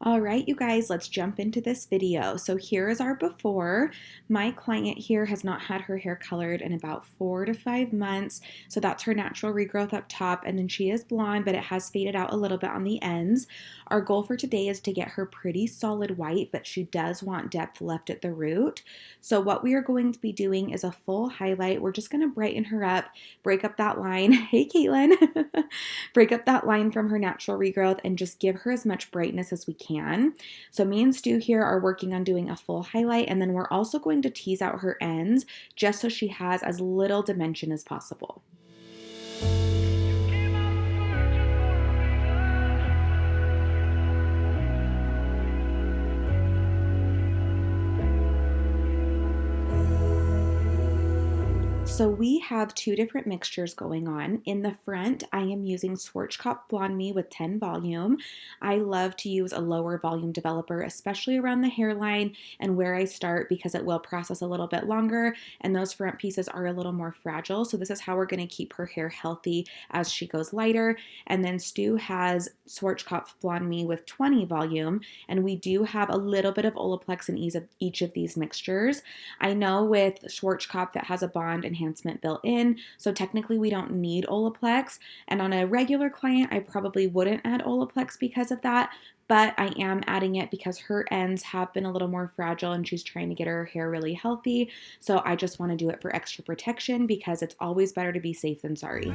All right, you guys, let's jump into this video. So here is our before. My client here has not had her hair colored in about 4 to 5 months. So that's her natural regrowth up top. And then she is blonde, but it has faded out a little bit on the ends. Our goal for today is to get her pretty solid white, but she does want depth left at the root. So what we are going to be doing is a full highlight. We're just going to brighten her up, break up that line. Hey, Caitlin. Break up that line from her natural regrowth and just give her as much brightness as we can. So me and Stu here are working on doing a full highlight, and then we're also going to tease out her ends just so she has as little dimension as possible. So we have two different mixtures going on. In the front, I am using Schwarzkopf Blonde Me with 10 volume. I love to use a lower volume developer, especially around the hairline and where I start, because it will process a little bit longer and those front pieces are a little more fragile. So this is how we're going to keep her hair healthy as she goes lighter. And then Stu has Schwarzkopf Blonde Me with 20 volume, and we do have a little bit of Olaplex in each of these mixtures. I know with Schwarzkopf it has a bond enhancement built in, so technically we don't need Olaplex, and on a regular client I probably wouldn't add Olaplex because of that, but I am adding it because her ends have been a little more fragile and she's trying to get her hair really healthy. So I just want to do it for extra protection because it's always better to be safe than sorry.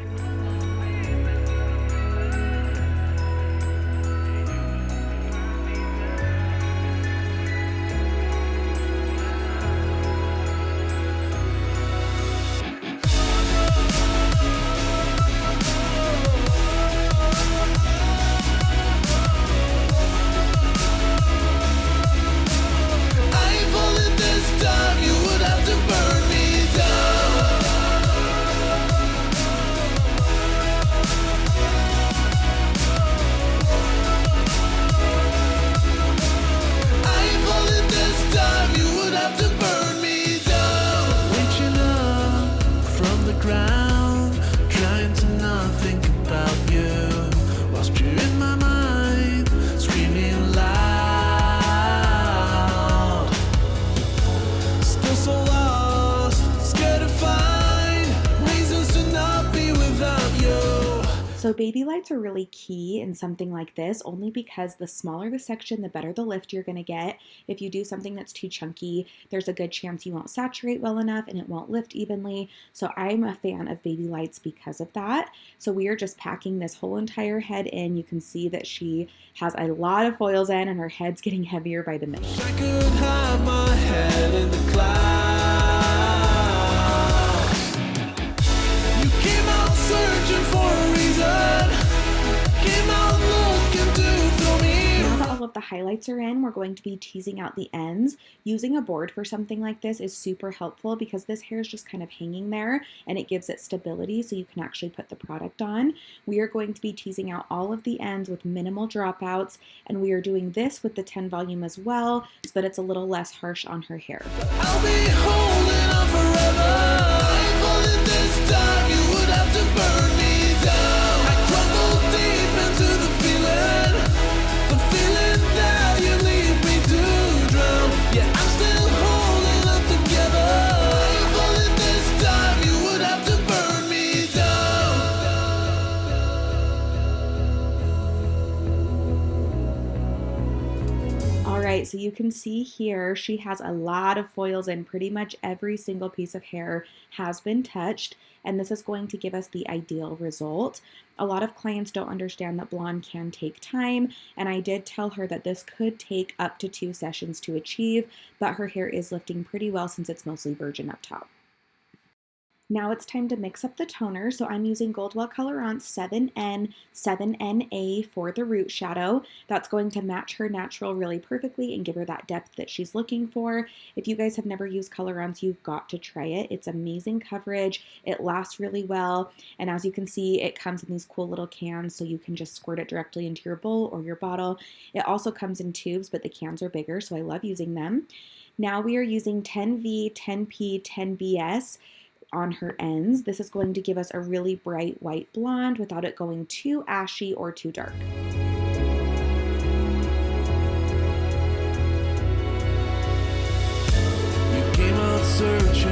So baby lights are really key in something like this, only because the smaller the section, the better the lift you're going to get. If you do something that's too chunky, there's a good chance you won't saturate well enough and it won't lift evenly. So I'm a fan of baby lights because of that. So we are just packing this whole entire head in. You can see that she has a lot of foils in and her head's getting heavier by the minute. I could have my head in the clouds. You came out searching for a reason. Now that all of the highlights are in, we're going to be teasing out the ends. Using a board for something like this is super helpful because this hair is just kind of hanging there and it gives it stability so you can actually put the product on. We are going to be teasing out all of the ends with minimal dropouts, and we are doing this with the 10 volume as well so that it's a little less harsh on her hair. I'll be holding on forever. This time you would have to burn me down. I crumble deep into the feeling that you leave me to drown. Yeah, I'm still holding up together. But this time you would have to burn me down. All right, so you can see here she has a lot of foils in. Pretty much every single piece of hair has been touched, and this is going to give us the ideal result. A lot of clients don't understand that blonde can take time, and I did tell her that this could take up to 2 sessions to achieve, but her hair is lifting pretty well since it's mostly virgin up top. Now it's time to mix up the toner, so I'm using Goldwell Colorant 7N, 7NA for the root shadow. That's going to match her natural really perfectly and give her that depth that she's looking for. If you guys have never used colorants, you've got to try it. It's amazing coverage, it lasts really well, and as you can see, it comes in these cool little cans, so you can just squirt it directly into your bowl or your bottle. It also comes in tubes, but the cans are bigger, so I love using them. Now we are using 10V, 10P, 10BS. on her ends. This is going to give us a really bright white blonde without it going too ashy or too dark.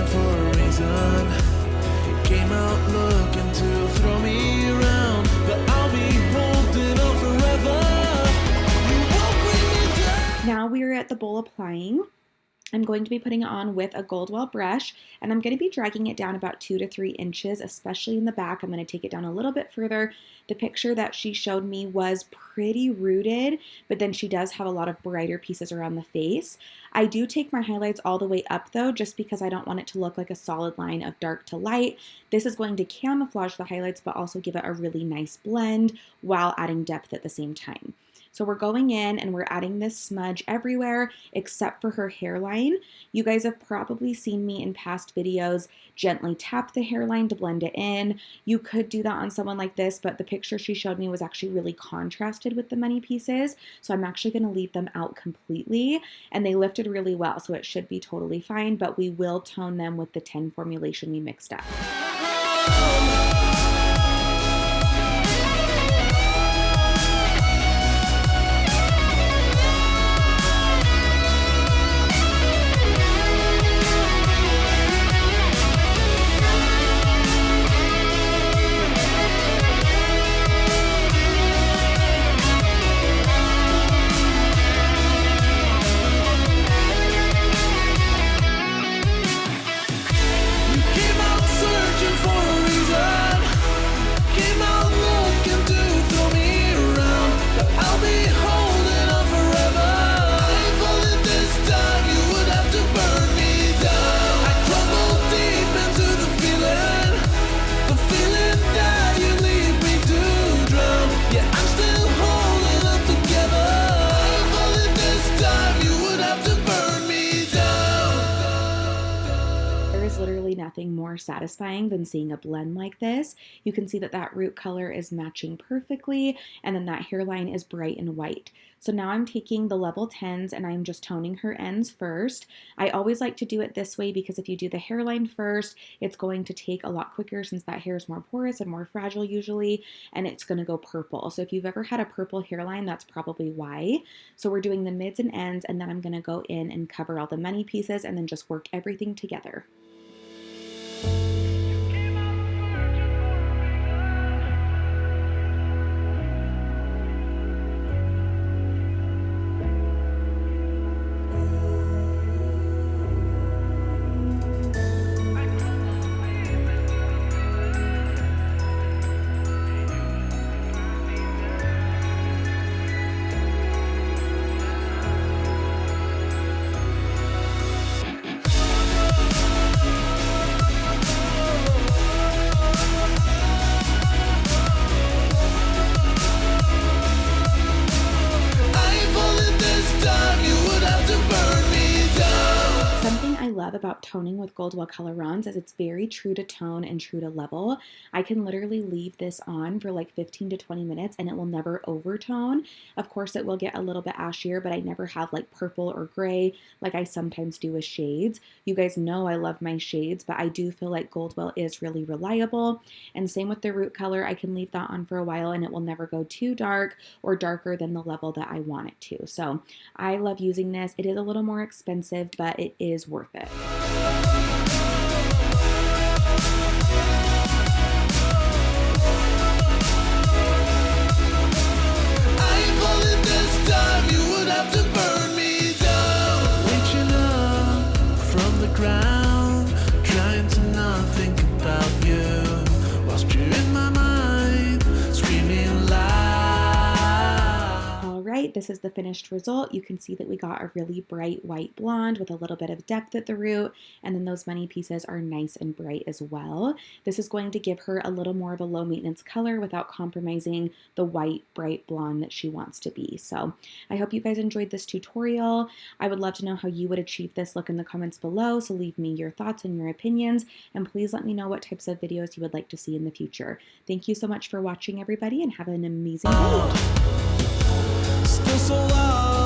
searching for a reason. Came out looking to throw me around, but I'll be holding on forever. You won't bring me down. Now we are at the bowl applying. I'm going to be putting it on with a Goldwell brush, and I'm going to be dragging it down about 2 to 3 inches, especially in the back. I'm going to take it down a little bit further. The picture that she showed me was pretty rooted, but then she does have a lot of brighter pieces around the face. I do take my highlights all the way up though, just because I don't want it to look like a solid line of dark to light. This is going to camouflage the highlights, but also give it a really nice blend while adding depth at the same time. So we're going in and we're adding this smudge everywhere except for her hairline. You guys have probably seen me in past videos gently tap the hairline to blend it in. You could do that on someone like this, but the picture she showed me was actually really contrasted with the money pieces. So I'm actually going to leave them out completely, and they lifted really well, so it should be totally fine, but we will tone them with the 10 formulation we mixed up. Nothing more satisfying than seeing a blend like this. You can see that that root color is matching perfectly, and then that hairline is bright and white. So now I'm taking the level 10s and I'm just toning her ends first. I always like to do it this way because if you do the hairline first, it's going to take a lot quicker since that hair is more porous and more fragile usually, and it's going to go purple. So if you've ever had a purple hairline, that's probably why. So we're doing the mids and ends, and then I'm going to go in and cover all the money pieces and then just work everything together. About toning with Goldwell Colorons is it's very true to tone and true to level. I can literally leave this on for like 15 to 20 minutes and it will never overtone. Of course, it will get a little bit ashier, but I never have like purple or gray like I sometimes do with shades. You guys know I love my shades, but I do feel like Goldwell is really reliable. And same with the root color. I can leave that on for a while and it will never go too dark or darker than the level that I want it to. So I love using this. It is a little more expensive, but it is worth it. This is the finished result. You can see that we got a really bright white blonde with a little bit of depth at the root, and then those money pieces are nice and bright as well. This is going to give her a little more of a low maintenance color without compromising the white bright blonde that she wants to be. So I hope you guys enjoyed this tutorial. I would love to know how you would achieve this look in the comments below, so leave me your thoughts and your opinions, and please let me know what types of videos you would like to see in the future. Thank you so much for watching, everybody, and have an amazing day. Still so loud.